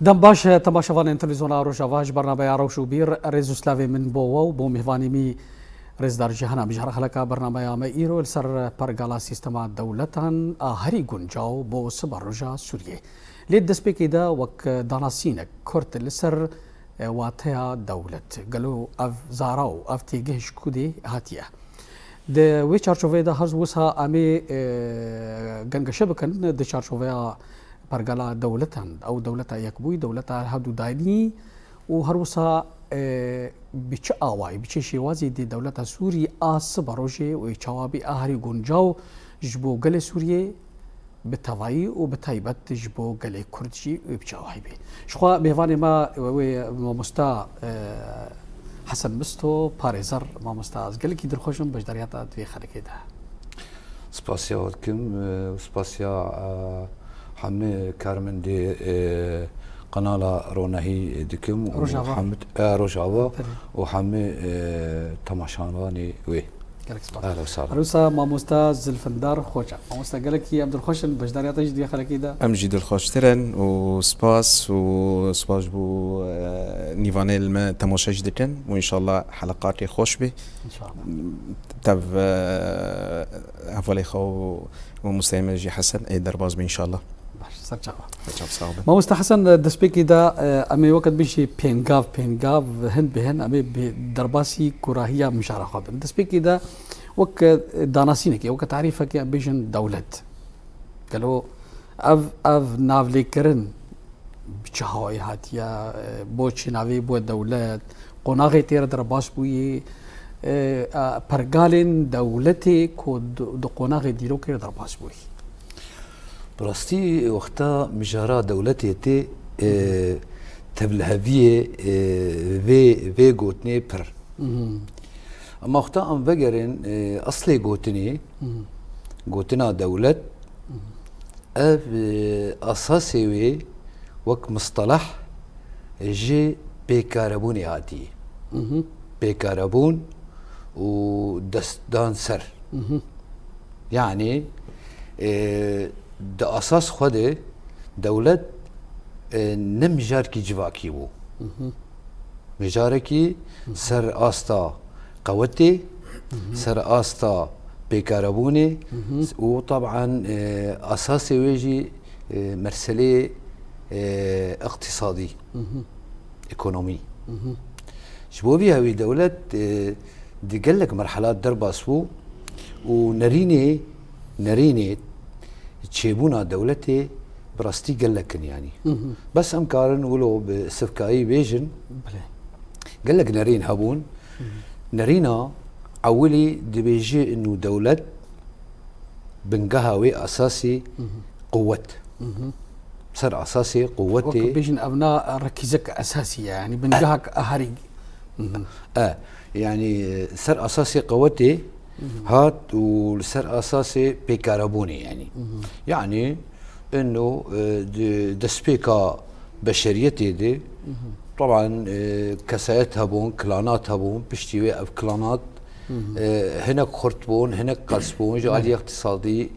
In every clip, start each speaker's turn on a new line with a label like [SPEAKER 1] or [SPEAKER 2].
[SPEAKER 1] دم باش تماشاوان تلویزیونا روجاواج برنامه روشو بیر رزو سلاوی من بو بو میوانی می رز در جهان بجار خلقا برنامه ما ایرو سر پرگالا سیستما دولتان هری گنجاو بو سبر روجا سوریه لید دسپیکی دا وک داناسینک کرت لسر واتیا دولت قالوا اف زاراو اف تيجيش كودي هاتيه د وی چارچوبه د هز وسه امي گنگ شبکن د چارچوبه پرگالا دولتان او دولتا یکبوی دولتا هدو داینی و هر وسه بچ آوای بچ شیوازی د دولتا سوری آس بروجه و چوابی اهری گنجاو جبو گل سوریه بتوایی و بتایبت جبو گل کردجی و بچاوای بی شخوا میوانی ما و مستا حسن مستو پاريزر ما مستاز قال لك يدير خوشم باش درياتا دوي خلك ده
[SPEAKER 2] سباسيا ودكم سباسيا حمي كارمن دي قناة رونهي دكم وحمد روجاوا وحمي تماشانواني وي
[SPEAKER 1] اهلا وسهلا روسا ما مستاز زلفندار خوشا ما مستا قال لك يا عبد الخوشن باش درياتا دوي خلك ده
[SPEAKER 3] امجد الخوش ترن وسباس بو نيفانيل ما تماشاش دكن وان شاء الله حلقاتي خوش به
[SPEAKER 1] ان شاء الله
[SPEAKER 3] تب افولي خو ومستعمل جي حسن اي درباز ان شاء الله
[SPEAKER 1] سرجع ما مستحسن دسبيكي دا امي وقت بيشي بينغاف هند بهن امي بدرباسي كراهيه مشاركه دسبيكي دا وك داناسينك وك تعريفك بيجن دولت قالوا اف نافلي كرن بچهاي هاتيا بوچ ناوي بو دولت قناغي تير درباس بوي پرگالين دولتي كو دو قناغي ديرو كير درباس بوي
[SPEAKER 2] براستي وقتا مجارا دولتي تي تبلهبيه في قوتني بر اما وقتا ام بقرن اصلي قوتنا دولت اف اساسي وي وك مصطلح جي بيكاربوني هاتي بيكاربون ودستان سر يعني ده اساس خود دولت نمجار کی جواکی بو مجارکی سر آستا قوتي سر آستا بيكاربوني وطبعا اساسي ويجي مرسلي اقتصادي ايكونومي شبو بيها وي دولت دي قال لك مرحلات درباسبو ونريني تشيبونا دولتي براستي قال لك يعني بس امكارن ولو بسفكاي بيجن قال لك نرين هابون نرينا اولي دي بيجي انه دولت بنقهوي اساسي قوت صار اساسي قوتي
[SPEAKER 1] بيجن ابناء ركيزك اساسيه يعني بنقهك اهري
[SPEAKER 2] يعني صار اساسي قوتي هات والسر اساسي بيكاربوني يعني انه دسبيكا بشريتي دي طبعا كسايتها بون كلاناتها بون بشتي اف كلانات هناك خرطبون هناك قلسبون جاليه اقتصادي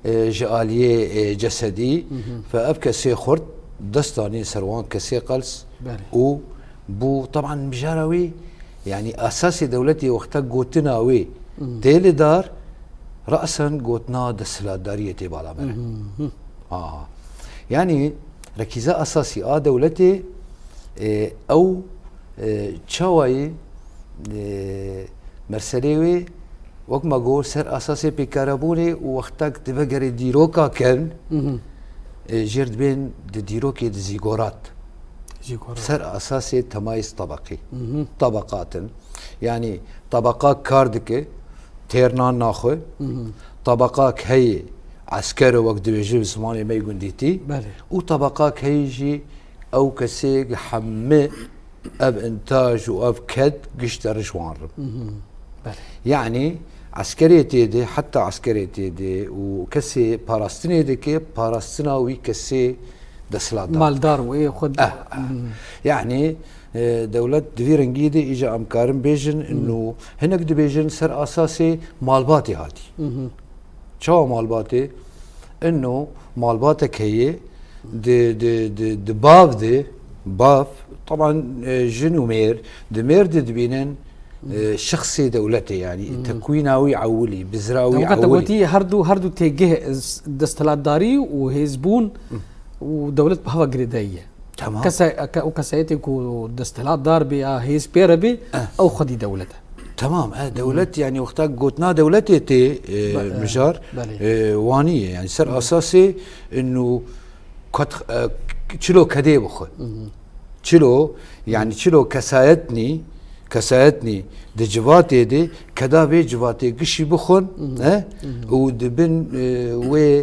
[SPEAKER 2] جاليه جسدي فاب كسي خرط دستاني سروان كسي قلس و بو طبعا مجاروي يعني اساسي دولتي وقتها قوتناوي تيلي دار رأسا قوتنا دسلادارية بالا منه يعني ركيزة أساسي دولتي أو تشاوي مرسليوي وقت ما قول سر أساسي بكاربوني ووقتك تبقر ديروكا كان جرد بين ديروكي دزيغورات سر أساسي تمايز طبقي طبقات يعني طبقات كاردكي تيرنان ناخو طبقاك هي عسكري وقت بيجي زماني ما يقول ديتي وطبقاك هيجي او كسي حمي اب انتاج واب كد قشتر رشوان يعني عسكري تيدي حتى عسكري تيدي وكسي باراستيني ديكي باراستيناوي كسي دسلات
[SPEAKER 1] مالدار وايه خد
[SPEAKER 2] يعني دولت دفيرنجيدي اجا امكارن بيجن انه هناك دي بيجن سر اساسي مالباتي هاتي شو مالباتي انه مالباتك هي دي باف طبعا جنو مير دمير دبينن شخصي دولتي يعني تكويناوي عولي بزراوي عولي
[SPEAKER 1] قلتي هردو تيجه دستلات داري وهيزبون ودولة بهوا قريدية
[SPEAKER 2] تمام
[SPEAKER 1] وكسايتك ودستلات دار بي هيز بيربي او خدي دولته
[SPEAKER 2] تمام دولتي يعني وقتها قلتنا دولتي تي مجار وانيه يعني سر اساسي انه تشلو كدي بخ تشلو يعني تشلو كسايتني دي جواتي دي كدا بي جواتي قشي بخون ودبن و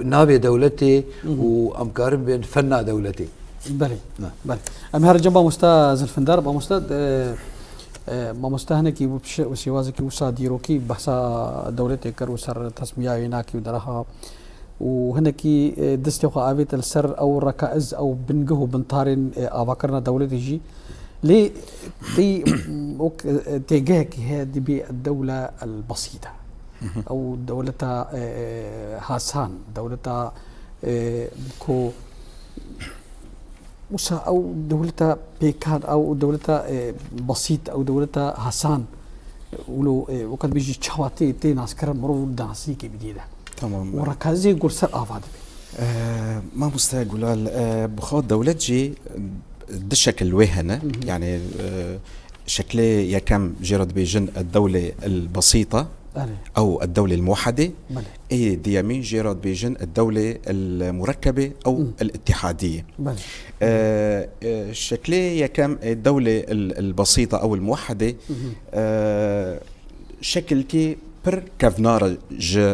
[SPEAKER 2] نابي دولتي وامكارم بين فنا دولتي
[SPEAKER 1] بلي بلي ام هر جنب مستاذ الفندار بمستاذ ما مستهنكي وسيوازكي وصاديروكي بحثا دولتي كر وسر تسمية هناكي ودرها وهنكي دستيوخا ابيت السر او ركائز او بنجه بنطارن اباكرنا دولتي جي ليه تيجهك هذه بالدولة البسيطة او دولة هاسان دولة كو موسى او دولة بيكان او دولة بسيط او دولة هاسان ولو وقت بيجي تشواتي تي ناس كرم مرو دانسي كي بديده
[SPEAKER 3] تمام
[SPEAKER 1] وركازي يقول سر افاد
[SPEAKER 3] ما مستقول بخاط دولة جي بالشكل وهنا يعني شكله يكم جرد بيجن الدولة البسيطة أو الدولة الموحدة أي ديامين جرد بيجن الدولة المركبة أو الاتحادية شكله يكم الدولة البسيطة أو الموحدة شكلتي بر كفنار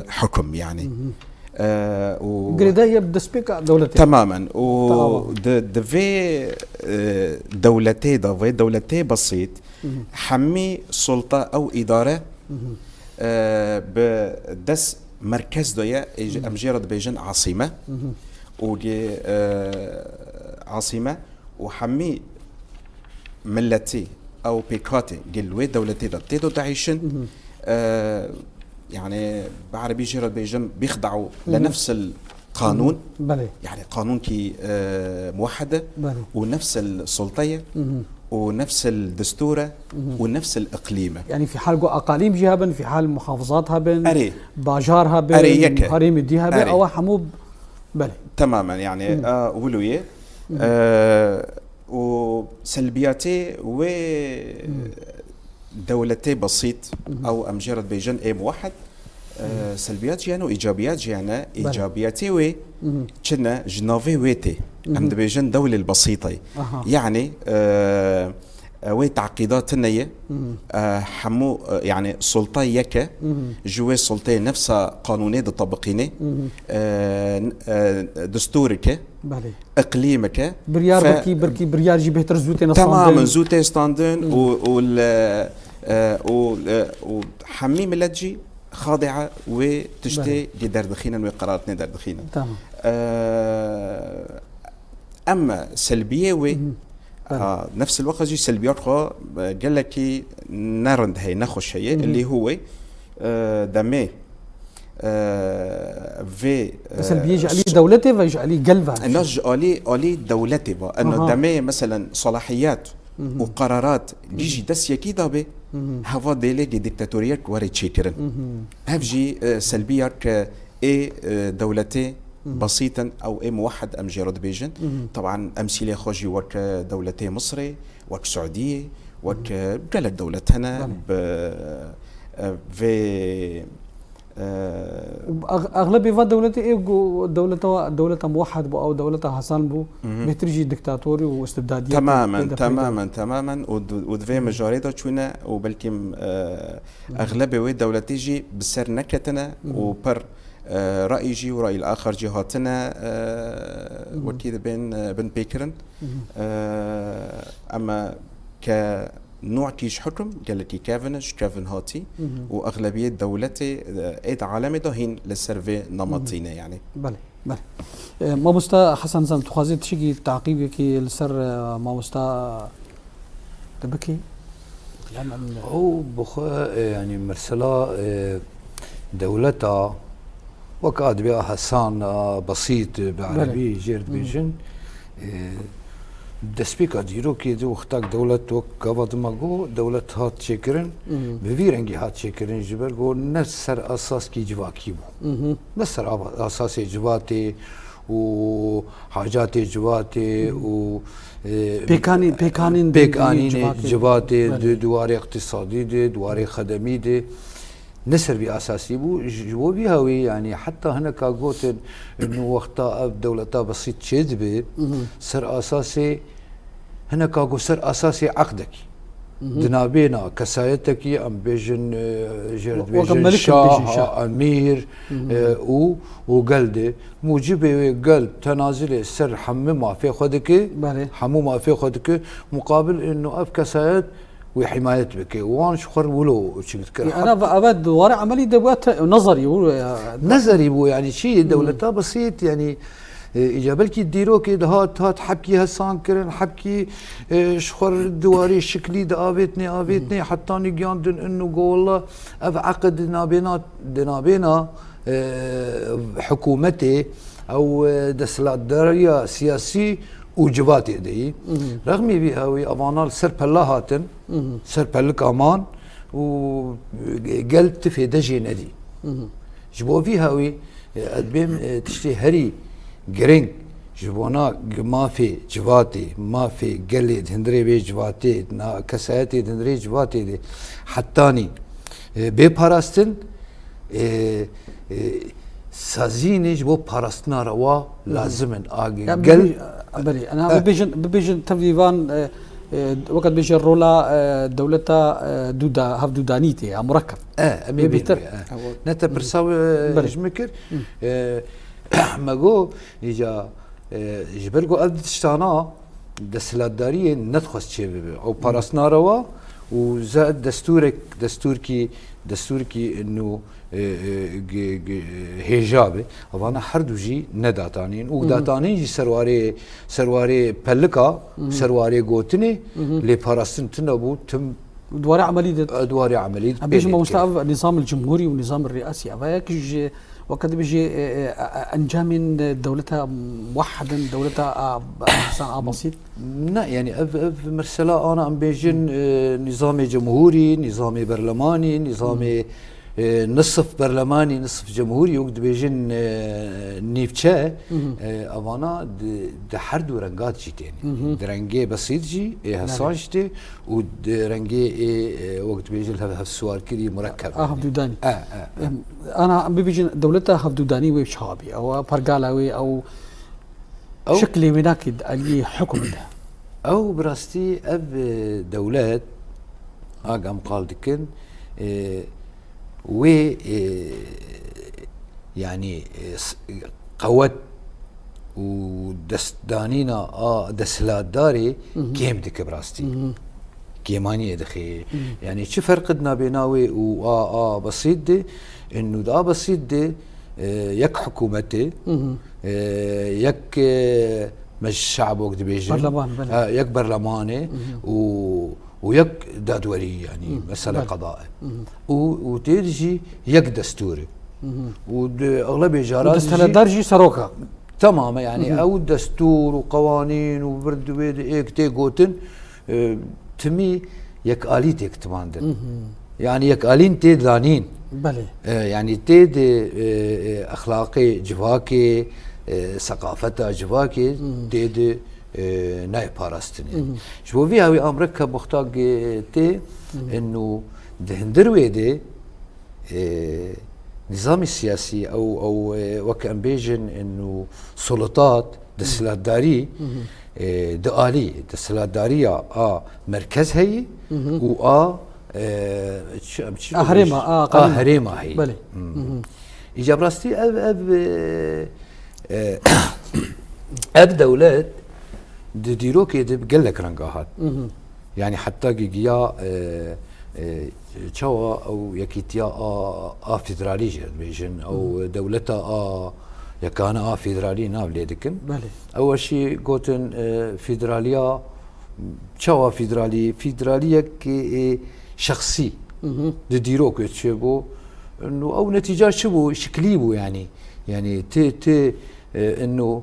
[SPEAKER 3] حكم يعني
[SPEAKER 1] قريدا يبدأ سبيكا دولتين
[SPEAKER 3] تماما و دفي دولتي بسيط حمي سلطة أو إدارة بدس مركز دويا أمجرد بيجن عاصمة ودي عاصمة وحمي ملتي أو بيكاتي قلوي دولتي تيدو تعيشن يعني بعربي جرد بيجن بيخضعوا لنفس القانون يعني قانون كي موحدة ونفس السلطية ونفس الدستورة ونفس الإقليمة
[SPEAKER 1] يعني في حال أقاليم جهابن في حال محافظاتها بن
[SPEAKER 3] أري
[SPEAKER 1] باجارها بن هريم ديها بن أو حموب بلي
[SPEAKER 3] تماما يعني ولوية وسلبياتي و دولتي بسيط او امجرد بيجن اي موحد سلبيات جانا وايجابيات جانا ايجابياتي وي كنا جنافي ويتي عند بيجن دولة البسيطة يعني وي تعقيدات النية حمو يعني سلطة يكا جوي سلطة نفسها قانونية طبقيني دستورك اقليمك
[SPEAKER 1] بريار بركي بريار جي بهتر زوتي
[SPEAKER 3] تماما زوتي ستاندن وحمي ملتجي خاضعة وتشتي دردخينا وقراراتنا دردخينا
[SPEAKER 1] تمام
[SPEAKER 3] أما سلبية وي نفس الوقت جي سلبيات خو قال لك نرند هي نخش هي اللي هو دمي في
[SPEAKER 1] سلبية جعلي دولتي وجعلي قلبها
[SPEAKER 3] الناس علي دولتي انه دمي مثلا صلاحيات وقرارات يجي دس كده به هوا ديلي ديكتاتوريات وري تشيترن هفجي سلبيات اي دولتي بسيطا او اي موحد ام جيرود بيجن طبعا امثله خوجي وك دولتي مصري وك سعوديه وك قالت دولتنا في
[SPEAKER 1] اغلبيه في دولتي ايه دولة موحد بو او دولة حسن بو بترجي دكتاتوري واستبداديه
[SPEAKER 3] تماما ودفي مجاريدا تشوينا وبلكم اغلبيه دولتي جي بسر نكتنا وبر رأي جي ورأي الآخر جهاتنا وكذا بين بيكرن أما كنوع كيش حكم قالت كيفن هاتي وأغلبية دولتي إيد عالمي دهين للسيرفي نمطينا يعني
[SPEAKER 1] بله ما مستا حسن زم تخازي تشيكي تعقيبك السر ما مستا تبكي
[SPEAKER 2] هو بخا يعني مرسلا دولتها وكاد بها حسان بسيط بعربي جيرد بيجن دسبيكا ديرو كي دو اختاق دولة وكافد ماغو دولة هات شكرن بفيرنجي هات شكرن جبل جو نسر اساس كي جواكي بو نسر اساس جواتي وحاجات جواتي و
[SPEAKER 1] بيكانين
[SPEAKER 2] جواتي دواري اقتصادي دي دواري خدمي دي نسر بأساسي بو جو بيهوي يعني حتى هنا كاغوتن انه وقتا دولتا بسيط شدبه سر اساسي هنا كاغو سر اساسي عقدك دنابينا كسايتكي ام بيجن جرد بيجن شاه امير وقلده موجبه قلد تنازل سر حمما في خدك حموما في خدك مقابل انه اف كسايت وحماية بك وان شخر ولو شو بتكره
[SPEAKER 1] انا ابد ورا عملي دوات نظري
[SPEAKER 2] بو يعني شيء دولتها بسيط يعني اجابلك ديرو كي هات حبكي هسان كرن حبكي شخر دواري شكلي ابيتني حتى نجاندن انه والله اف عقد دنابينا حكومتي او دسلات سياسي وجبات يدي رغمي بهاوي افانال سر بلاهاتن سر بلك امان وقلب تفي دجي ندي جبو فيهاوي ادبيم تشتي هري جرينج جبونا ما في جواتي ما في قلد هندري بي جواتي كساتي هندري جواتي دي حتاني بي باراستن سازيني جبو باراستنا روا لازمن اجي
[SPEAKER 1] قل بلي انا ببيجن تفيفان وقت بيجي رولا دولتا دودا هاف دودانيتي مركب
[SPEAKER 2] امي بيتر نتا برساوي جمكر ماغو يجا جبرغو اد تشتانا دسلاتداريه ندخس شي او باراستنا روا وزاد دستوركي انه هجابه وانا حردوجي نداتانين وداتانين جي سرواري بلكا سرواري غوتني لي باراستن تنبو تم
[SPEAKER 1] دواري عمليه بيجي مستوى النظام الجمهوري والنظام الرئاسي افاك وقت بيجي انجام دولتها موحدا دولتها بسيط
[SPEAKER 2] لا يعني مرسلا انا ام بيجن نظام جمهوري نظام برلماني نظام نصف برلماني نصف جمهوري وقت بيجن نيفشا اوانا حرد ورنجات جيتين درنجي بسيط جي هسانشتي ودرنجي وقت بيجي السؤال كذي مركب
[SPEAKER 1] هفدوداني انا بيجي دولتها هفدوداني وشعبي او برقالاوي او شكلي مناكد اللي حكم ده
[SPEAKER 2] او براستي اب دولات اقام قال دكن و يعني قوت ودستانينا دسلات داري كيم دك براستي كيماني دخي يعني شو فرقنا بيناوي و بسيط دي انه دا بسيط دي يك حكومتي يك مش شعب وقت بيجي يك برلماني ويك دادوري يعني مسألة قضاء وتيجي يك دستوري واغلبيه جارات
[SPEAKER 1] دستور سروكا
[SPEAKER 2] تماما يعني او دستور وقوانين وبرد ويد ايك تيغوتن تمي يك اليتك تماندن يعني يك الين تيدانين
[SPEAKER 1] بلي
[SPEAKER 2] يعني تيد اخلاقي جواكي ثقافته جواكي تيد ناي باراستني شو فيها امريكا مختاق تي انه دهندروي دي نظام السياسي او وكان بيجن انه سلطات دسلاتداري دالي دسلاتداريه مركز هي و هريمه هي
[SPEAKER 1] بلي
[SPEAKER 2] اجاب راستي اب دولات ديرو كي قال لك رنقاهات يعني حتى جيجيا تشوا او يكيتيا فيدرالي بيجن او دولتها يكان فيدرالي نابليدكن اول شيء قوتن فيدراليا تشوا فيدراليه كي شخصي ديرو كي تشبو انه او نتيجات شبو شكليبو يعني تي انه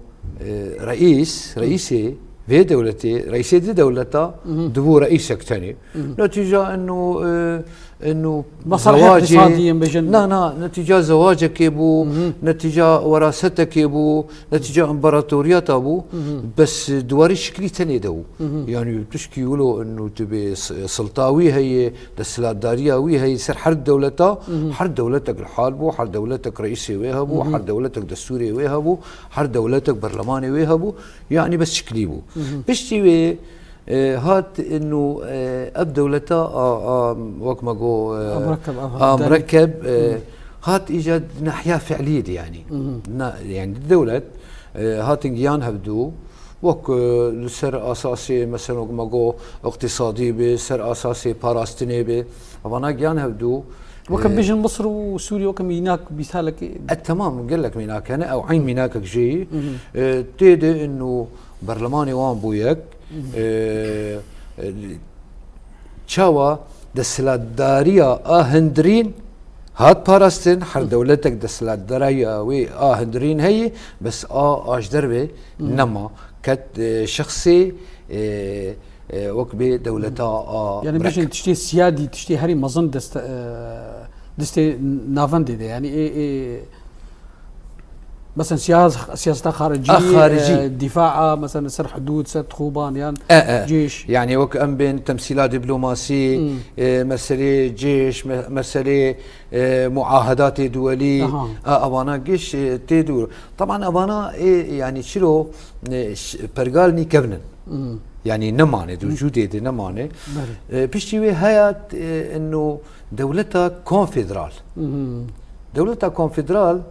[SPEAKER 2] رئيسي في دولتي رئيسي دي دولتا دبو رئيسك تاني نتيجة انه
[SPEAKER 1] زواجي
[SPEAKER 2] نتيجة زواجك يبو نتيجة وراثتك يبو نتيجة امبراطوريات ابو بس دواري شكلي تاني دو يعني بتشكي يقولوا انه تبي سلطاوي هي دستلاتدارية وي هي سر حرد دولتا حرد دولتك الحالبو حرد دولتك رئيسي ويهبو حرد دولتك دستوري ويهبو حرد دولتك برلماني ويهبو يعني بس شكلي بو بشتي هات انه اب دولتا وقت ما جو مركب هات ايجاد ناحيه فعليه يعني الدوله هات انجيان هبدو وك السر اساسي مثلا وقت ما جو اقتصادي بسر اساسي باراستني به وانا جيان هبدو
[SPEAKER 1] وكم بيجن مصر وسوريا وكم هناك بيسالك
[SPEAKER 2] التمام قال لك ميناك انا او عين ميناكك جي تيدي انه برلماني وان بويك تشاوا دستلاتدارية هندرين هات باراستن حر دولتك دستلاتدارية وي هندرين هي بس اش دربي نما كت شخصي وكبي دولتا
[SPEAKER 1] يعني باش تشتي سيادي تشتي هري مظن دستي نافندي يعني ايه مثلا سياسة خارجية دفاع مثلا سر حدود سد خوبان يعني جيش
[SPEAKER 2] يعني وك ام بين تمثيلات دبلوماسي مسألة جيش مسألة معاهدات دولية ابانا جيش تيدور طبعا ابانا يعني شلو برقالني كفنن يعني نمانه وجودي دي نمانه بيشتوي هيات انه دولتها كونفدرال دولتها كونفدرال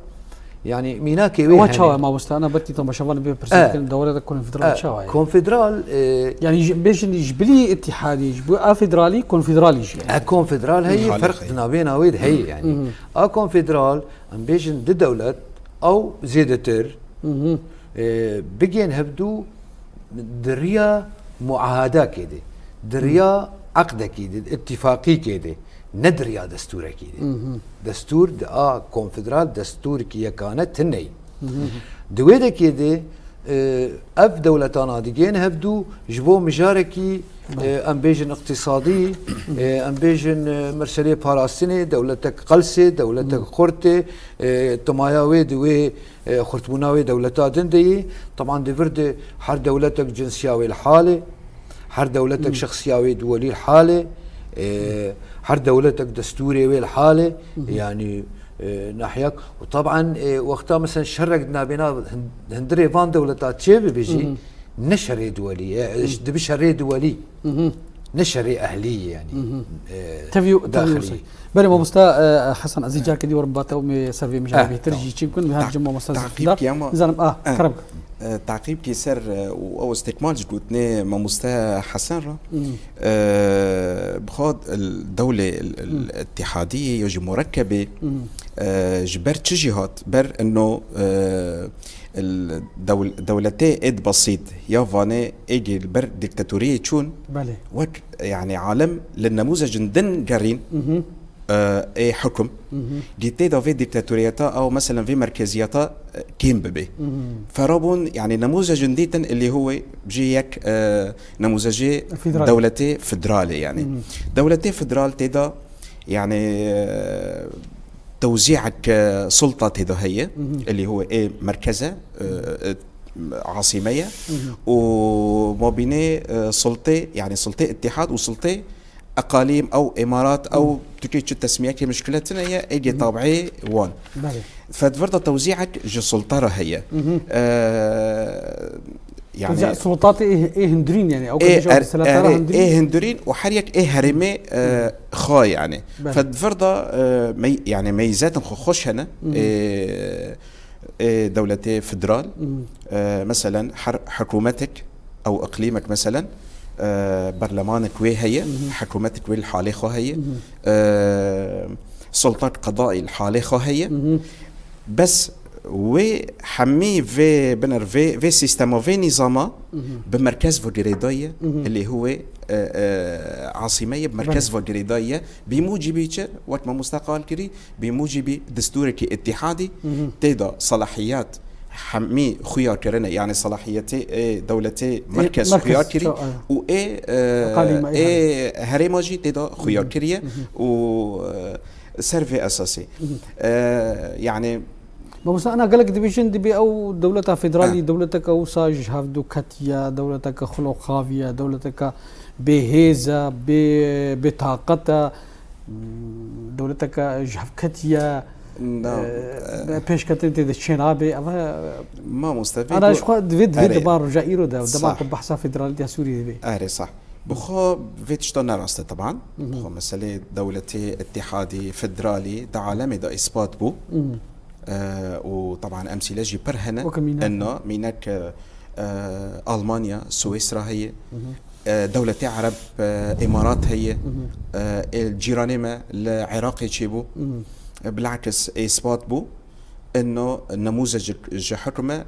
[SPEAKER 2] يعني ميناكي
[SPEAKER 1] وين شاوي ما وست انا بدي طب شغال بيرسنت دوله كونفدرال شاوي
[SPEAKER 2] كونفدرال
[SPEAKER 1] يعني باش يجبلي اتحادي يجبو فيدرالي كونفدرالي يعني
[SPEAKER 2] كونفدرال هي فرق بين ويد هي يعني كونفدرال ام بيجن دي دولة او زيدتر بيجين هبدو دريا معاهدة كده دريا عقدة كده اتفاقي كده ندريا دستور كده دستور كونفدرال دستور كي كانت هني دويدا كده اف دولتانا ديجين هبدو جبو مجاركي ام بيجن اقتصادي ام بيجن مرسلي باراستيني دولتك قلسي دولتك خورتي تماياوي دوي خرطبوناوي دولتا دندي طبعا دفرد حر دولتك جنسياوي الحالة حر دولتك شخصياوي دولي الحالة حر دولتك دستوري وي الحالة يعني ناحيك وطبعا وقتها مثلا شرقنا بنا هندري فان دولتات شيبي بيجي نشري دولي بشري دولي نشري أهلية يعني
[SPEAKER 1] تفيو بله ما مستا حسن عزيز جاك دي ورباته ومي سيرفي مجابي ترجي تشيكون بهالجمع مستا زلم كرب
[SPEAKER 3] تعقيب كيسر او استكمال جدودنا ما مستا حسن را بخاد الدولة الاتحادية يجي مركبة جبر تشجيهات بر انه الدولتين اد بسيط يا فاني اجي البر ديكتاتورية تشون
[SPEAKER 1] بله
[SPEAKER 3] وك يعني عالم للنموذج دن قرين اي حكم ديتي في ديكتاتورياتا او مثلا في مركزياتا كيم ببي فرابون يعني نموذج جديد اللي هو بجيك نموذج دولتي فدرالي يعني دولتي فدرال تيدا يعني توزيعك سلطة تيدا هي اللي هو ايه مركزة عاصمية وما بين سلطة يعني سلطة اتحاد وسلطة اقاليم او امارات او تكيتش التسميه كي مشكلتنا هي اجي طابعي وان فدفرض توزيعك جو سلطه هي
[SPEAKER 1] يعني سلطات ايه هندرين يعني او
[SPEAKER 3] ايه هندرين وحريك ايه هرمي خا يعني فدفرض يعني ميزات خوش هنا دولتي فدرال مثلا حكومتك او اقليمك مثلا برلمانك وي هي حكومتك وي الحالي خو هي سلطات قضائي الحالي خو هي بس وي حمي في بنر في سيستم في نظام بمركز فوديريدايه اللي هو عاصمية بمركز فقريداية بموجب وقت ما مستقال كري بموجب دستورك اتحادي تيدا صلاحيات حمي خيار كرنا يعني صلاحيتي دولتي مركز خيار كري و هرماجي تيدا خيار كريه و سيرفي اساسي يعني
[SPEAKER 1] بس انا قال لك ديفيجن دبي او دولتها فيدرالي دولتك او ساج هافدو كاتيا دولتك خلق خافيه دولتك بهيزه بطاقتها دولتك جهفكتيا پیش کتن تی دشنابه
[SPEAKER 3] ما مستفيد
[SPEAKER 1] انا شو فيد بار جايرو ده دبا بحثا فيدرالية سوريا دي
[SPEAKER 3] اري صح بخو فيتشتون راسته طبعا بخو مسألة دولتي اتحادي فيدرالي ده عالمي ده اثبات بو وطبعا امثله جي برهنه انه مينك المانيا سويسرا هي دولتي عرب امارات هي الجيرانيما العراقي تشيبو بالعكس اثبات بو انه نموذج الحكمه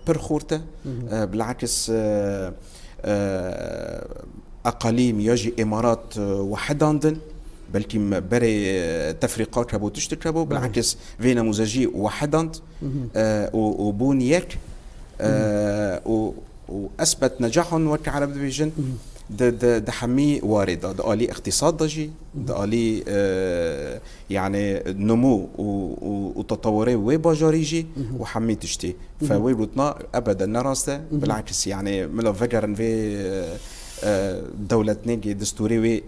[SPEAKER 3] برخورته بالعكس اقاليم يجي امارات وحداندن بلكي بري تفريقات ربو تشتكربو بالعكس في نموذجي وحداند وبونيك واثبت نجاحهم وقت عرب ديفيجن ده حمي واردة ده آلي اقتصاد دجي ده آلي يعني نمو وتطوري وباجاريجي وحمي تشتي فويروتنا أبدا نراسته بالعكس يعني ملو فقرن في دولة نيجي دستوري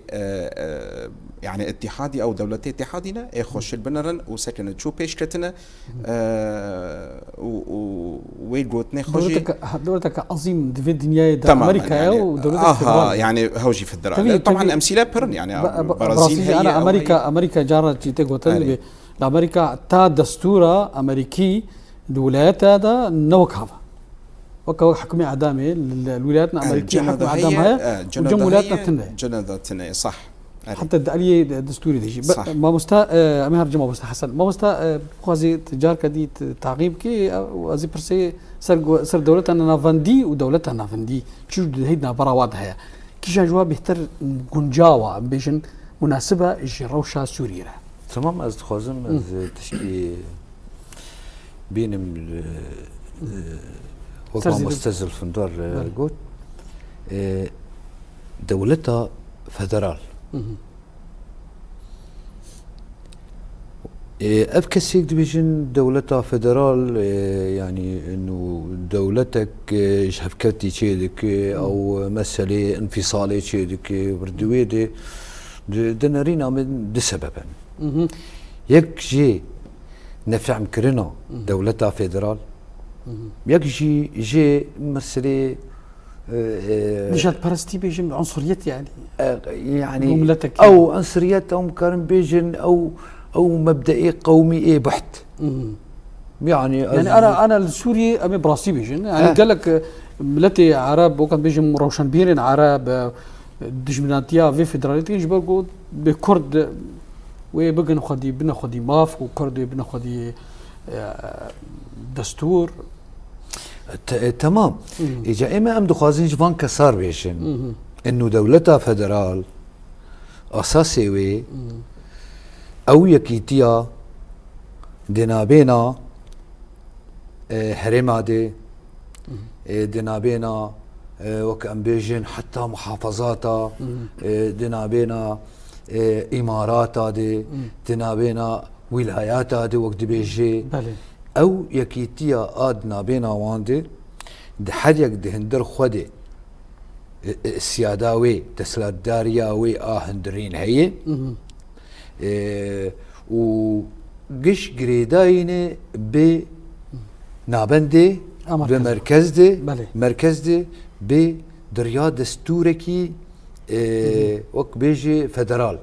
[SPEAKER 3] يعني اتحادي او دولتي اتحادنا يخش البنرن وسكن تشو بيش كتنا ويقوتني خوجي
[SPEAKER 1] دولتك عظيم في الدنيا ده امريكا
[SPEAKER 3] يعني
[SPEAKER 1] ودولتك
[SPEAKER 3] يعني هوجي فدرال طبعا امثله برن يعني
[SPEAKER 1] برازيل هي انا امريكا جارت تيغوتل امريكا تا دستور امريكي الولايات هذا نوكها وكا حكمي عدامي الولايات الامريكيه حكم عدامها
[SPEAKER 3] وجمهورياتنا تنه صح
[SPEAKER 1] حتى الداليه الدستوري دي ما مستا امهر جمع مستا حسن ما مستا خوازي تجار كدي تعقيب كي ازي برسي سر دولتنا نافندي ودولتنا نافندي شو هيدنا براوادها كيش جواب بيهتر جنجاوا بيجن مناسبه الروشه سوريا
[SPEAKER 2] تمام از خوازم از تشكي بينم وقت مستزل فندور قلت دولتها فدرال أبكسيك ديفيجن دولتها فدرال يعني انه دولتك شفكتي تشيدك او مسألة انفصالي تشيدك بردويدي دنارينا من دي سببا يك جي نفع مكرنا دولتها فدرال يك جي مسألة
[SPEAKER 1] نجات برستي بيجن عنصريات
[SPEAKER 2] يعني او عنصريات او مقارن بيجن او مبدئي قومي بحت يعني
[SPEAKER 1] انا السوري امي براسي بيجن يعني قال لك ملتي عرب وكان بيجن روشن بيرن عرب دجمناتيا في فيدراليتي جبرقو بكرد وبقن خدي بنا خدي ماف وكرد بنا خدي دستور
[SPEAKER 2] تمام اجا اما ام دخوازين جفان كسار بيشن انه دولتها فدرال اساسي وي او يكيتيا دينابينا هرمادي دينابينا وكأن بيجن حتى محافظاتا دينابينا اماراتا دي دينابينا ولاياتا دي وقت بيجي او يكيتيا ادنا بينا واندي ده حديك ده هندر خدي السياداوي تسلادارياوي هندرين هي وقش قريداين ب نابندي بمركز دي مركز دي بدريا دستوركي وك بيجي فدرال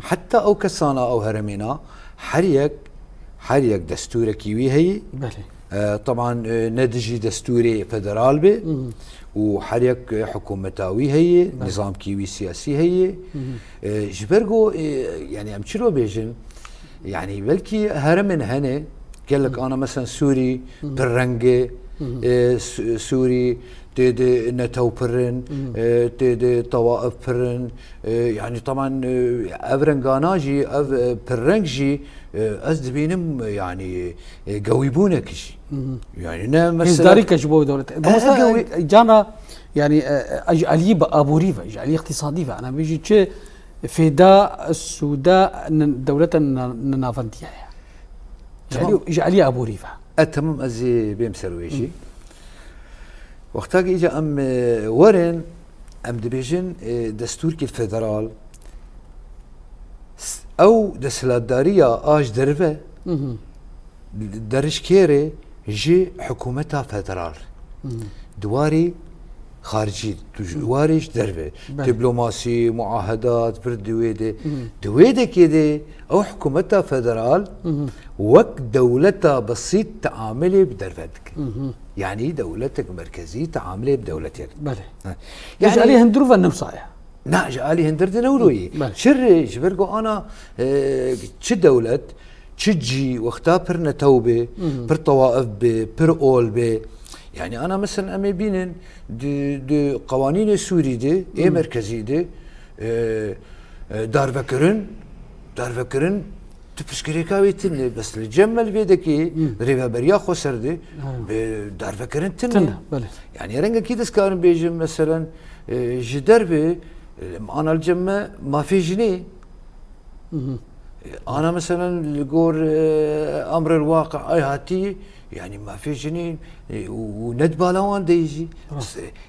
[SPEAKER 2] حتى او كسانا او هرمينا حريك دستوري كيوي هي طبعا ندجي دستوري فدرال بي وحريك حكومتاوي هي نظام كيوي سياسي هي جبرغو يعني امشلو بيجن يعني بلكي هرمن هنا قال لك انا مثلا سوري بالرنجه سوري تيدي نتو برن تيدي طوائف برن يعني طبعا افرنغاناجي برنجي ازدبينم يعني قويبونك شيء يعني انا مثلا
[SPEAKER 1] ذلك جبوا دولة جانا يعني اجعليه ابوريفا اجعليه اقتصادي انا بيجي تشي فدا السوداء دولة نافنتيا يعني اجعليه ابوريفا
[SPEAKER 2] تمام ازي بيمسرويشي وقتها اجى ام ورن ام دبيجن دستور الفدرال او دسلاداريا اج درفه درش كيري جي حكومتها فدرال دواري خارجي دواريش درفه دبلوماسي معاهدات بردويده دويده كده او حكومتها فدرال وقت دولتها بسيط تعاملي بدرفتك يعني دولتك مركزيه تعاملي بدولتك
[SPEAKER 1] بله يعني عليه هندروفا نمصايا
[SPEAKER 2] نعم عليه هندرد نولوي شر جبرقو انا تش دولت تشجي واختها برنا توبه بر طوائف بر اول بي يعني انا مثلا امي بينن دي قوانين السوري دي اي مركزي دي دار فكرن تبسكري كاويتن بس الجمل بيدكي ريبا بريا خسر دي دار فكرن تن يعني رنجا كيدس كان بيجم مثلا جدربي انا الجمه ما في جنيه انا مثلا لقور امر الواقع اي هاتي يعني ما في جنين وند بالوان ديجي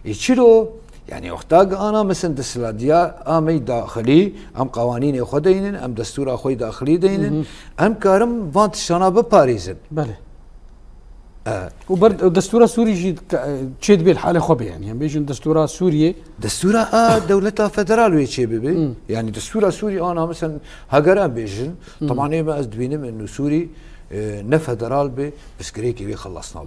[SPEAKER 2] يشيلو يعني اختاق انا مثلا دسلاديا امي داخلي ام قوانين خدينن ام دستور اخوي داخلي دينن ام كارم فانت شانا بباريزن
[SPEAKER 1] بله وبرد دستور سوري جي تشيد بالحاله خبي يعني بيجن دستور سوريا
[SPEAKER 2] دستور دولتها فدرال ويتشي بيبي يعني دستور سوري انا مثلا هاجران بيجن طبعا ايه ما ازدبينم انه سوري نفدرال بي بس كريكي بي خلصنا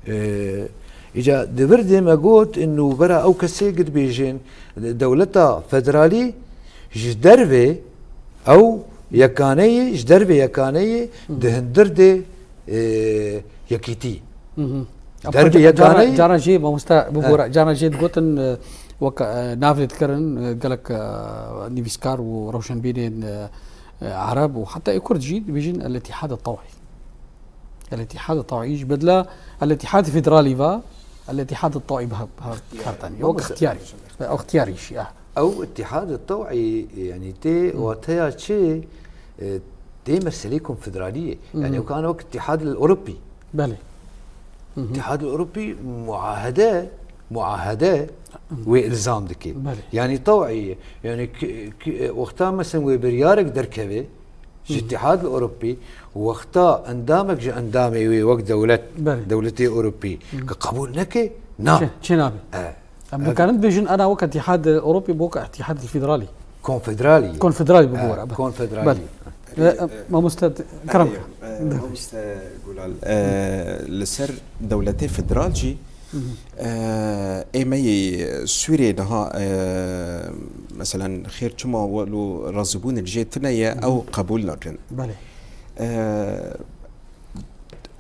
[SPEAKER 2] يعني اجا دبردي ما قلت انه برا او كسي قد بيجين دولتها فدرالي جدربي او يكانيه جدربي يكانيه دهندردي يكيتي
[SPEAKER 1] دربي يكانيه جانا جي بمستا ببورا جانا جي قلت وك نافلت كرن قالك نيفيسكار وروشن بينين عرب وحتى كرد جيد بيجين الاتحاد الطوعي الاتحاد الطوعي يجي بدلا الاتحاد الفيدرالي فا الاتحاد الطوعي بها كارتاني او اختياري او اختياري شيء
[SPEAKER 2] او اتحاد الطوعي يعني تي وتيا شيء تي مرسلي كونفدراليه يعني وكان وقت الاتحاد الاوروبي
[SPEAKER 1] بله
[SPEAKER 2] الاتحاد الاوروبي معاهده والزام دكي يعني طوعيه يعني وقتها مثلا وبريارك دركبه الاتحاد الاوروبي وقتها اندامك جا اندامي وقت دولتي اوروبي كقبول نكي نعم
[SPEAKER 1] شنابي اما كانت بيجن انا وقت الاتحاد الاوروبي بوقع الاتحاد الفيدرالي كونفدرالي بقول
[SPEAKER 2] كونفدرالي
[SPEAKER 1] ما مستد كرم
[SPEAKER 3] ما مست قول لسر دولتي فيدرالجي ايمي سوريا نها مثلا خير كما ولو رازبون الجيتنية او قبول نرجن
[SPEAKER 1] بله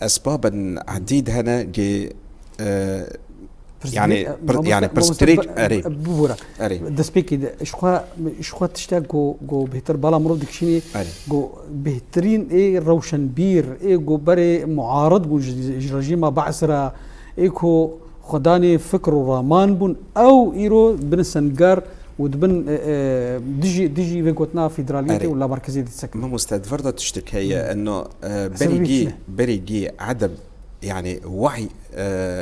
[SPEAKER 3] اسبابا عديد هنا جي يعني برستريج
[SPEAKER 1] اري دسبيكي اشخوا تشتاق جو بهتر بالا مرودك شيني جو بهترين اي روشن بير اي جو بري معارض جو رجيمه بعسره ايكو خداني فكر رامان بون او ايرو بن سنغار ودبن ديجي فيغوتنا فيدراليتي ولا مركزيه السكن
[SPEAKER 3] ما مستدفرده تشتك هي انه بريجي عدم يعني وعي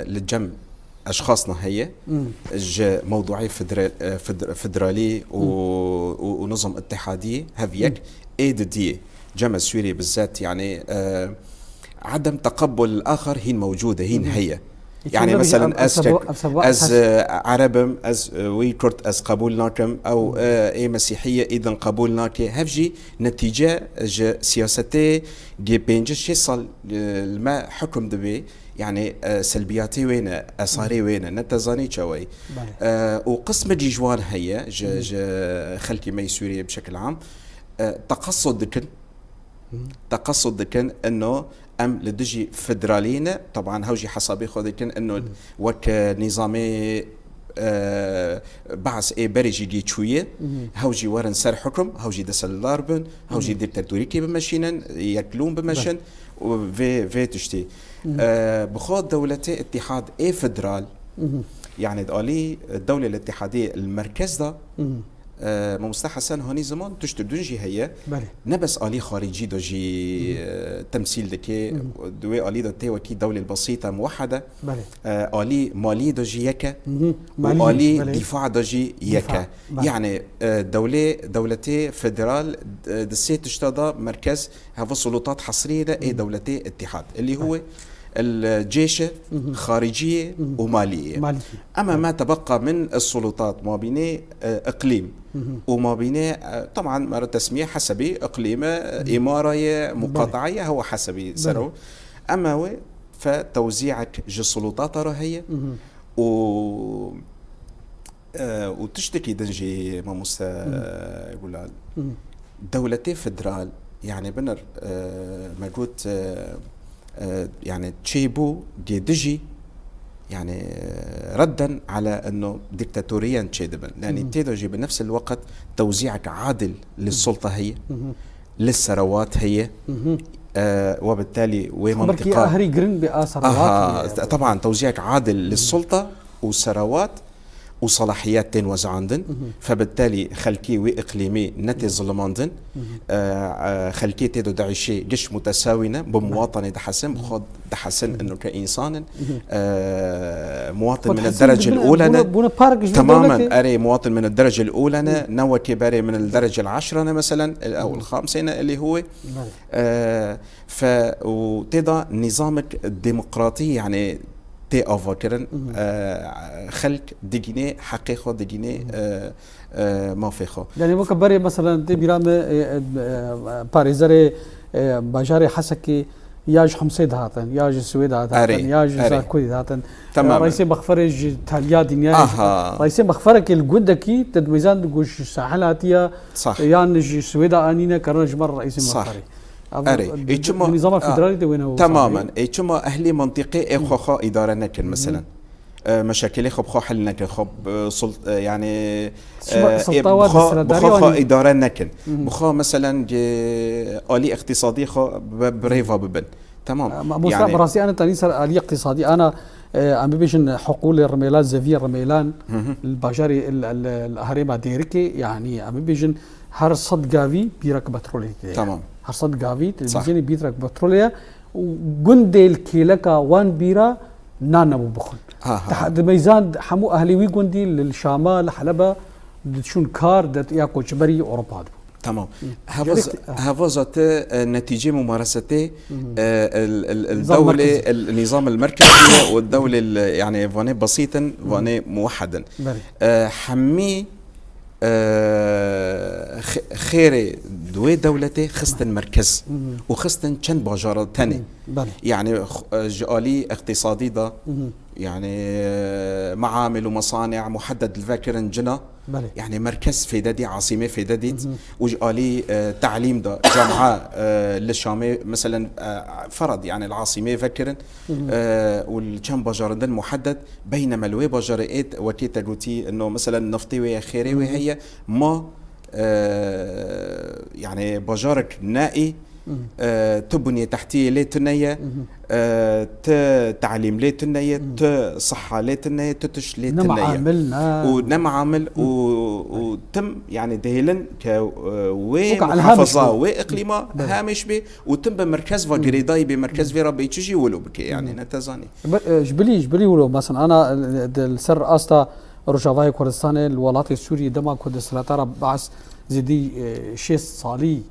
[SPEAKER 3] للجم اشخاصنا هي موضوعي فدرالي ونظم اتحادي هذيك دي جمع السوري بالذات يعني عدم تقبل الاخر هي موجوده هي يعني مثلا از عربم از ويكورت از قبول ناكم او اي مسيحيه اذا قبول ناكي هفجي نتيجه سياستي دي بينجش يصل ما حكم دبي يعني سلبياتي وين اثاري وين نتزاني شوي وقسم جيجوان هي خلكي مي سوريا بشكل عام تقصد دكن انه ام لدجي فدرالين طبعا هوجي حسابي خذكن انه وك نظامي بعث بريجي دي شويه هوجي ورن سر حكم هوجي دسل لاربن هوجي ديكتاتوري كي بمشينن ياكلون بمشن وفي تشتي بخوض دولتي اتحاد فدرال يعني دالي الدولة الاتحادية المركز ده مستحسن هوني زمان تشتر دونجي هي نبس آلي خارجي دوجي تمثيل دكي دوي آلي دتي وكي دولة البسيطة موحدة آلي مالي دوجي يكا وآلي دفاع دوجي يكا يعني دولتي فدرال دسي تشتغل مركز هذا سلطات حصرية دولتي اتحاد اللي هو الجيش خارجية ومالية أما ما تبقى من السلطات ما بين إقليم وما بين طبعا مرة تسمية حسبي إقليم إمارة مقاطعية هو حسبي سرو أما هو فتوزيعك جو السلطات هي وتشتكي دنجي ما يقول دولتي فدرال يعني بنر موجود يعني تشيبو دي دجي يعني ردا على انه ديكتاتوريا تشيدبن لان تيدجي بنفس الوقت توزيعك عادل للسلطه هي للثروات هي وبالتالي
[SPEAKER 1] ومنطقه هري جرين بأثروات
[SPEAKER 3] طبعا توزيعك عادل للسلطه والثروات وصلاحيات تنوزع عندن فبالتالي خلكي وإقليمي نتي ظلماندن خلكي تيدو دعيشي جش متساوية بمواطنة دحسن بخود دحسن انه كإنسان مواطن من الدرجة الأولى تماما أري مواطن من الدرجة الأولى نوى كباري من الدرجة العشرة مثلا أو الخامسة اللي هو وتيدا نظامك الديمقراطي يعني تي أفكرن خلق دجنة حقيقة دجنة ما فيخه
[SPEAKER 1] يعني مكبري مثلا دي برام باريزري بجاري حسكي ياج حمصيد هاتن ياج السويد هاتن ياج زاكوي هاتن رئيس بخفرج تاليا دنيا رئيس بخفرك الجودكي تدويزان جوش ساحلاتيا يعني السويد انينا كرنج مر رئيس بخفري
[SPEAKER 3] النظام الفدرالي ده وين هو تماما ايشما اهلي منطقي اخوخا اداره نكن مثلا مشاكل خب حل نكن خب سلط يعني بخا اداره نكن بخا مثلا آلي اقتصادي خو بريفا ببن تمام
[SPEAKER 1] يعني براسي انا تاني صار آلي اقتصادي انا عم بيجن حقول الرميلان زفير رميلان الباجاري الهريمه ديركي يعني عم بيجن هر صد قافي بيرك بترولي
[SPEAKER 3] تمام
[SPEAKER 1] هر صد قافي تلفزيوني بيترك بتروليا وجندل كيلكا وان بيرا نانا بخل تحت ميزان حمو اهلي وي جندي للشمال حلبة شون كار دت ياكو جبري اوروبا
[SPEAKER 3] تمام هفوزت نتيجة ممارسته الدولة النظام المركزي والدولة يعني فاني بسيطا فاني موحدا حمي خيري دوي دولتي خستن مركز وخستن چند باجارة تاني يعني جالي اقتصادي ده يعني معامل ومصانع محدد الفاكرن جنا يعني مركز في دادي عاصمة في داديت وجالي تعليم ده جامعة للشامي مثلا فرض يعني العاصمة فاكرن والكم باجار ده محدد بينما الوي باجارات وكي تقولتي انه مثلا نفطي ويا خيري وهي ما يعني باجارك نائي تبنية تحتية ليتنية تعليم ليتنية صحة ليتنية تتش ليتنية ونم عامل وتم يعني دهيلن ومحافظة وإقليمة هامش بي وتم بمركز وقريداي بمركز في ربي تجي ولو بكي يعني نتزاني
[SPEAKER 1] جبلي ولو مثلا أنا السر أستا رجاوي كردستان الولايات السورية دما كردستان بعث زدي شيس صالي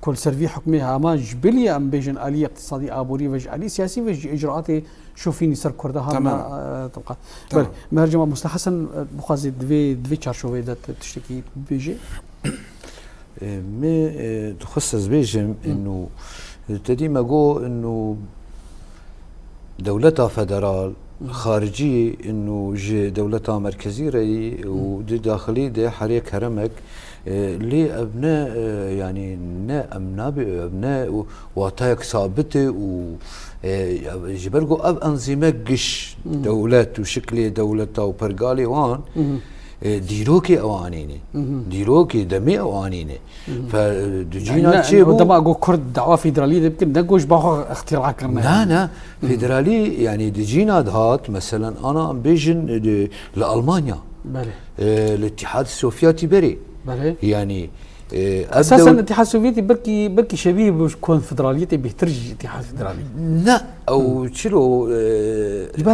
[SPEAKER 1] كل سرفي حكمها ما جبلي ام بيجن آلية اقتصادي ابوري وج آلية سياسي وج اجراءات شوفيني سر كردها ما تبقى بل مهرجم مستحسن بخازي دفي تشارشوي دات تشتكي بيجي
[SPEAKER 2] ما تخصص بيجم انه تدي ما جو انه دولتها فدرال خارجية انه دولتها مركزية ودي داخلي دي حريك هرمك لي ابناء يعني ابناء واتاك ثابته و جبرجو اب انزيمكش دولات وشكل دولتا وبرغالي وان ديروكي اوانيني ديروكي دمي اوانيني فدجينا تشيبو
[SPEAKER 1] دما اقول كرد دعوه فيدراليه يمكن نقوش باخو اختراع كرنا
[SPEAKER 2] لا فيدرالي يعني دجينا دهات مثلا انا بيجن لالمانيا
[SPEAKER 1] بله
[SPEAKER 2] الاتحاد السوفيتي بري
[SPEAKER 1] بله
[SPEAKER 2] يعني
[SPEAKER 1] اساسا الاتحاد السوفيتي بركي شبيه بالكونفدراليه بيحترج الاتحاد الفيدرالي
[SPEAKER 2] لا او تشيلو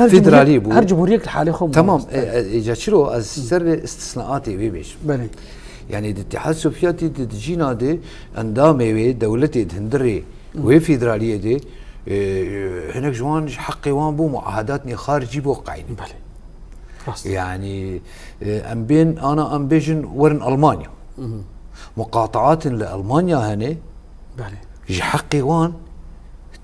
[SPEAKER 2] فيدرالي
[SPEAKER 1] بو جمهوريه الحالي خو
[SPEAKER 2] تمام اجا تشيلو السر استثناءاتي بيش
[SPEAKER 1] بله
[SPEAKER 2] يعني الاتحاد السوفيتي تجينا دي اندامي دولتي هندري وي فيدراليه دي هناك جوان حقي وان بو معاهدات خارجي بوقعين
[SPEAKER 1] بله
[SPEAKER 2] يعني ام بين انا ام بيجن ورن المانيا مقاطعات لالمانيا هنا
[SPEAKER 1] بله
[SPEAKER 2] يجي حقي وان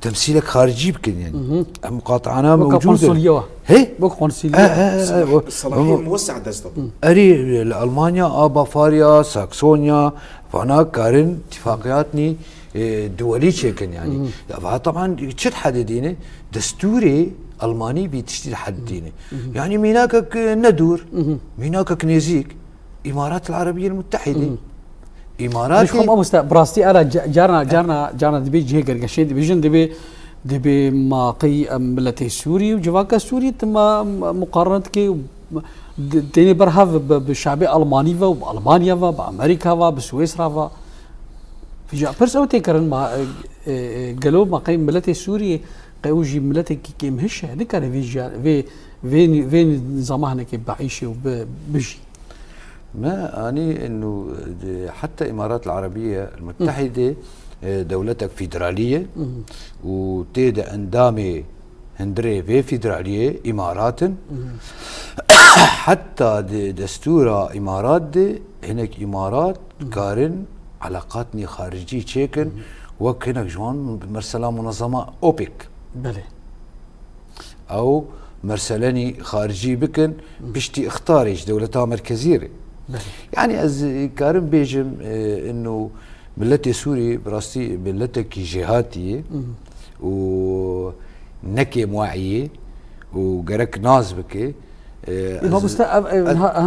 [SPEAKER 2] تمثيلك خارجي يمكن يعني مقاطعنا موجوده
[SPEAKER 1] هي بوك قنصليه
[SPEAKER 3] الصلاحيه موسعه دزدو
[SPEAKER 2] اري المانيا بافاريا ساكسونيا فانا كارن اتفاقياتني دولي شكل يعني طبعا تشد حددينه دستوري الماني بتشتي حددينه يعني ميناكك ندور ميناكك نيزيك امارات العربيه المتحده امارات
[SPEAKER 1] مش خم براستي انا جارنا دبي جهه قرقشين دبي دبي ما قي ملتي سوري وجواكا سوري تم مقارنتك تاني برها بالشعب الالماني والمانيا بامريكا بسويسرا في جا برس او تكرن ما قالوا ما قي ملتي سوري قيوجي ملتي كي مهش هذيك في نظامها كي بعيشه وبجي
[SPEAKER 2] ما اني انه حتى الامارات العربيه المتحده دولتك فيدراليه وتيدا اندامي هندري في فيدراليه امارات حتى دستور امارات دي هناك امارات كارن علاقاتني خارجي تشيكن وك هناك جوان مرسله منظمه اوبك
[SPEAKER 1] بله
[SPEAKER 2] او مرسلاني خارجي بكن بشتي اختاريش دولتها مركزيه يعني از كارم بيجم انه ملتي سوري براستي ملتك جهاتيه ونكي موعيه وقرك نازبكي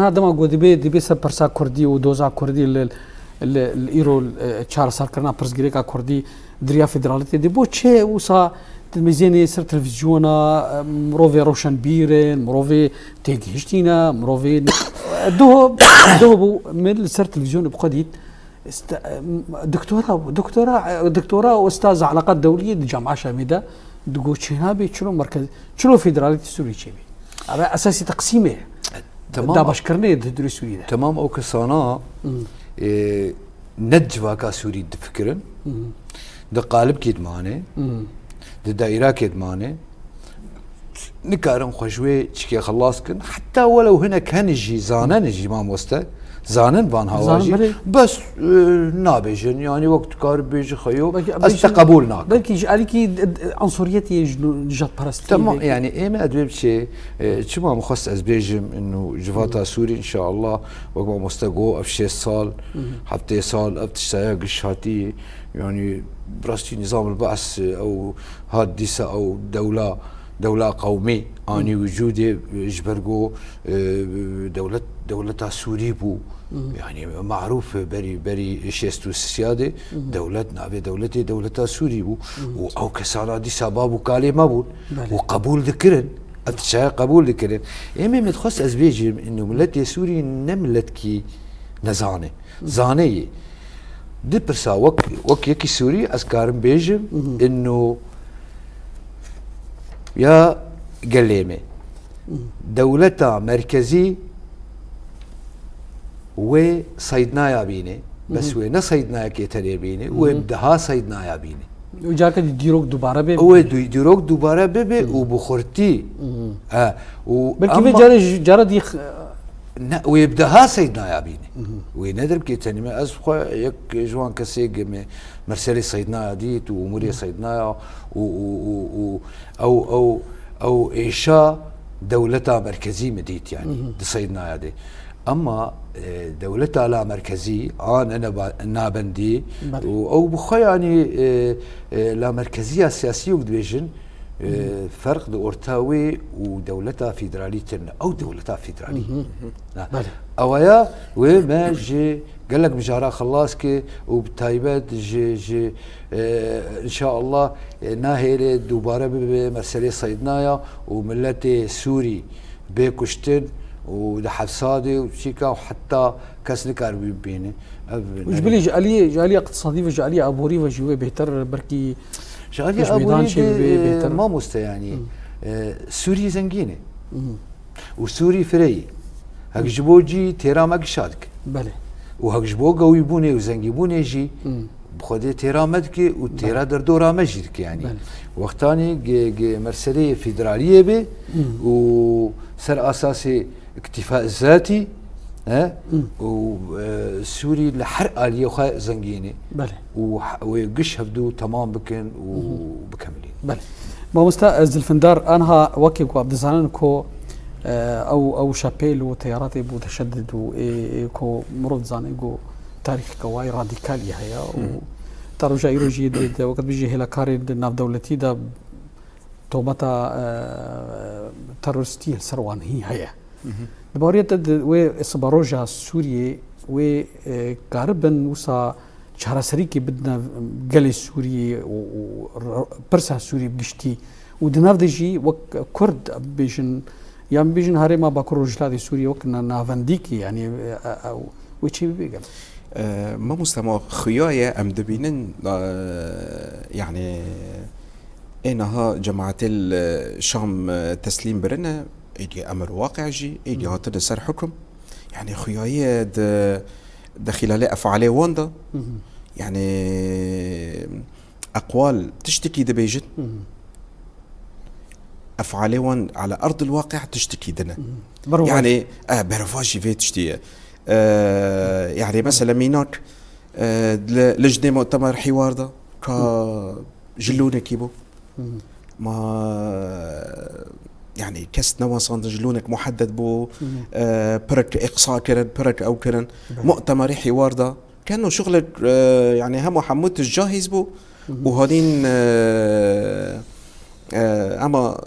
[SPEAKER 1] هذا ما قد دبي سبرسا كردي ودوزا كردي الايرو تشار صار كرنا برزغريكا كردي دريا فيدراليتي دي بوتشي وصا تلميزيني سر تلفزيونا مروفي روشن بيرن مروفي تيجيشتينا مروفي دوبو من سر تلفزيون بقديت دكتوراه واستاذ علاقات دوليه جامعه شامده دغوتشينا بيشلو مركز شلو فيدراليتي سوري تشيبي على اساس تقسيمه
[SPEAKER 2] تمام
[SPEAKER 1] دا باشكرني دوري سوري
[SPEAKER 2] تمام او كسانا نجواكا سوري دفكرن ده قالب كيد ماني ده دائره كيد ماني نكارن خوشوي تشكي خلاص كن حتى ولو هنا كان يجي زانن يجي ما موستا زانن بان هواجي بس نابجن يعني وقت كار بيجي خيو استقبولنا
[SPEAKER 1] بلكي عليكي عنصريتي جات برست
[SPEAKER 2] تمام يعني ايما ادوي شيء شو ما مخصص از بيجم انه جفاتا سوري ان شاء الله وقت ما مستقو افشي صال حتى صال ابتشتاق الشاتي يعني براستي نظام البعث او هادسه او دولة قومي اني وجودي جبرجو دولتها سوري بو يعني معروف بري شيستو السياده دولتنا دولتي دولتها سوري بو او كسانا دي سباب وكالي مابول وقبول ذكرن اتشاي قبول ذكرن ايمي متخص ازبيجي انه ملتي سوري نملتكي نزانه زانيه دي برسا وك يكي سوري اسكارم بيجم انه يا قليمه دولتها مركزي وصيدنايا بيني بس وين صيدنايا كيتري بيني وبدها صيدنايا بيني
[SPEAKER 1] وجاك ديروك دوباره بي
[SPEAKER 2] هو ديروك دوباره بي وبخورتي
[SPEAKER 1] بلكي جارد
[SPEAKER 2] ويبداها صيدنايا بيني ويندرب كيتاني ما اسخو يك جوان كسيق مرسلي صيدنايا ديت وموري صيدنايا او ايشا دولتها مركزي مديت يعني دي صيدنايا دي اما دولتها لا مركزي انا نابندي او بخا يعني لا مركزيه سياسيه ودبيجن فرق دورتاوي ودولتها فيدرالية او دولتها فيدرالية اويا وما جي قال لك مجارا خلاص وبتايبات جي ان شاء الله ناهي دوباره بمرسليه صيدنايا وملتي سوري بكشتن وده حفصادي وشيكا وحتى كاس نكار بينه
[SPEAKER 1] وجبلي جاليه اقتصاديه وجاليه ابوري وجوي بهتر بركي
[SPEAKER 2] جاليه ابوري ما مستا يعني سوري زنقينه وسوري فري هك جبوجي تيرا ماكشادك
[SPEAKER 1] بله
[SPEAKER 2] وهك جبو قوي بوني وزنقي بوني جي بخدي تيرا مدك وتيرا دردورا مجدك يعني بله. وقتاني مرسليه فيدراليه به وسر اساسي اكتفاء ذاتي وسوري لحرق اليه وخا زنقيني
[SPEAKER 1] بله
[SPEAKER 2] وقش هبدو تمام بكن وبكملين
[SPEAKER 1] بله ما مستأذ الفندار انها وكيكو عبد الزنان كو او شابيل وتيارات بو تشدد وكو مرض زانيغو تاريخ كواي راديكالي هيا وتارو جايرو جيد وقت بيجي هلا كاري ناف دولتي دا تومتا تروستي سروان هي دبوريت و اسباروجا سوريا و غربن وسا شهرسريكي بدنا قلي سوريا وبرسا سوريا بقشتي ودناف دجي وكرد بيجن يعني بيجن هاري ما باكر رجلات سوريا وكنا نافنديكي يعني وشي بيقال
[SPEAKER 3] ما مستمع خيايا ام دبينن يعني انها جماعه الشام تسليم برنا يجي امر واقع جي يجي هاتنا سر حكم يعني خيايا ده خلال افعال واندا يعني اقوال تشتكي دبيجن افعالي على ارض الواقع تشتكي دنا يعني برفاجي في تشتي يعني مثلا ميناك لجنه مؤتمر حوار ده جلونا كيبو ما يعني كست نوصان جلونك محدد بو برك اقصاء كرن برك او كرن مؤتمر حوار ده كانوا شغلك يعني هم حموت الجاهز بو وهذين اما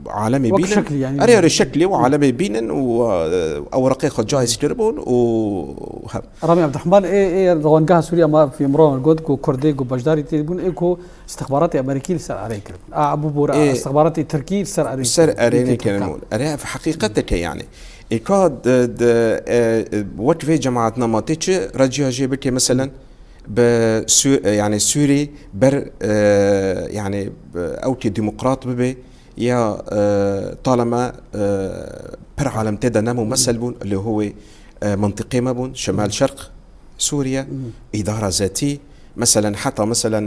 [SPEAKER 3] عالمي بينن يعني ارير الشكلي وعالمي بينن او رقيقه جايز كربون وهب
[SPEAKER 1] رامي عبد الرحمن ايه روانجها سوريا ما في مرون الجود كورديغو باجداري تيبون ايكو استخباراتي امريكي سر عليك ابو بورا استخباراتي تركي سر عليك
[SPEAKER 3] سر اريني كانون اري في حقيقتك يعني ايكاد وقت في جماعتنا ما تيجي رجيها جيبك مثلا يعني سوري بر يعني او كديمقراط ببي يا طالما بر عالم تدا نمو مسلبون اللي هو منطقي مبون شمال شرق سوريا إدارة ذاتي مثلا حتى مثلا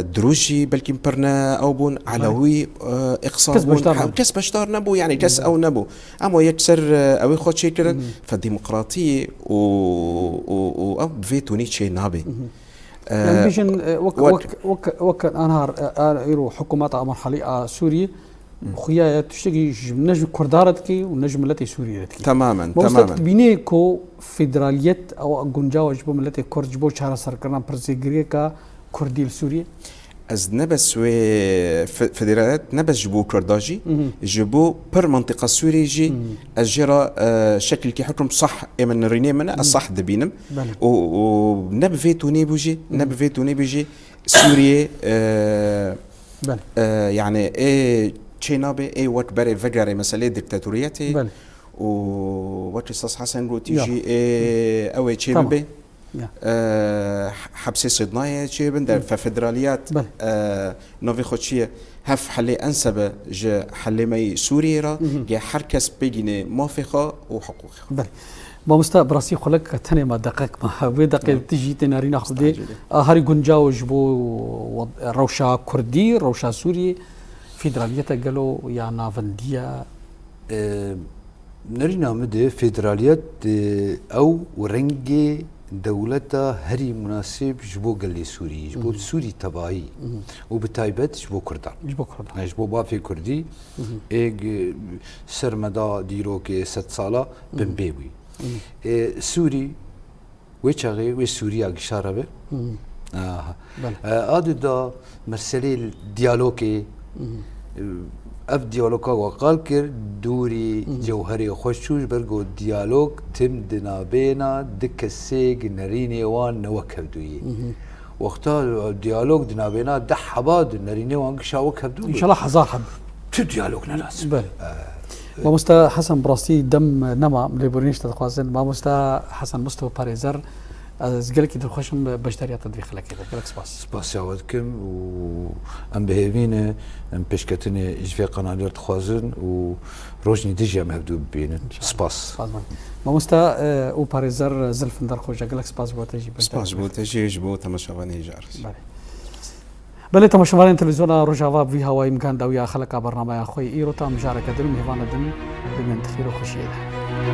[SPEAKER 3] دروجي بلكي برنا او بون علوي اقصاء كس بشتار نبو يعني كس او نبو اما يكسر او يخوت شي كرن فالديمقراطيه او فيتو نيتشي نابي
[SPEAKER 1] يعني بيجن وك انهار يرو حكومات مرحليه سوريا خويا تشتكي نجم كردارتكي ونجم التي سوريتكي
[SPEAKER 3] تماما
[SPEAKER 1] بينيكو فيدراليت او جنجاوج بملتي كورجبو شهر سركرنا برزيغريكا كردي سوريا
[SPEAKER 3] از نبس و فدرالات نبس جبو كرداجي جبو بر منطقة سوريا جي الجرا شكل كي حكم صح من ريني من الصح دبينم ونب فيتو نيبوجي نب فيتو نيبوجي سوريا يعني ايه تشينابي ايه وات بري فجري مسألة ديكتاتوريتي وات استاذ حسن رو تيجي ايه اوي تشينابي حبسي صدناية جيبن در ففدراليات نوفي خوتشية هف حلي أنسبة جا حلي مي سوريا جا حركس بيجيني موافقة وحقوقها
[SPEAKER 1] بل ما مستقبراسي خلق تاني ما دقيق ما بدقيق تيجي تنارينا خدي هاري جنجاو جبو روشا كردي روشا سوري فدراليات قالوا يا نافنديا
[SPEAKER 2] نرينا مدى فدراليات او ورنجي دولتا هري مناسب جبو قلي سوري جبو سوري تبعي وبتايبت جبو كردان
[SPEAKER 1] جبو كردان
[SPEAKER 2] جبو بافي كردي ايج سرمدا ديروكي 6 سالا بمبيوي سوري ويشاغي وي سوريا قشاربه هذا دا مسألة الديالوجي اف ديالوجا وقال كر دوري جوهري خوشوش برجو ديالوج تم دنابينا دك السيج نريني وان نوكبدوي وقتها الديالوج دنابينا دحباد نريني وان شاوكبدوي
[SPEAKER 1] ان شاء الله حزاحب
[SPEAKER 2] شو ديالوج ناس
[SPEAKER 1] بله ما مستا حسن براستي دم نما لبورنيش تتقاسن ما مستا حسن مستوى باريزر از قالك يدخل خوشم بشتري تطبيق لك كذا قالك
[SPEAKER 2] سباس يعودكم وام بهيفينه ام بشكتني اجفي قناه تخوازن وروجني ديجا مهبدو بين سباس
[SPEAKER 1] ما مستا او باريزر زلفندر خوجا قالك سباس بوتجي
[SPEAKER 3] سباس بوتجي جبو تماشاواني جارس
[SPEAKER 1] بله تماشاواني تلفزيون روجافا في هواي مكان داويا خلق برنامج اخوي ايرو تام مشاركه دم هيفان دم بمن تخير خوشيه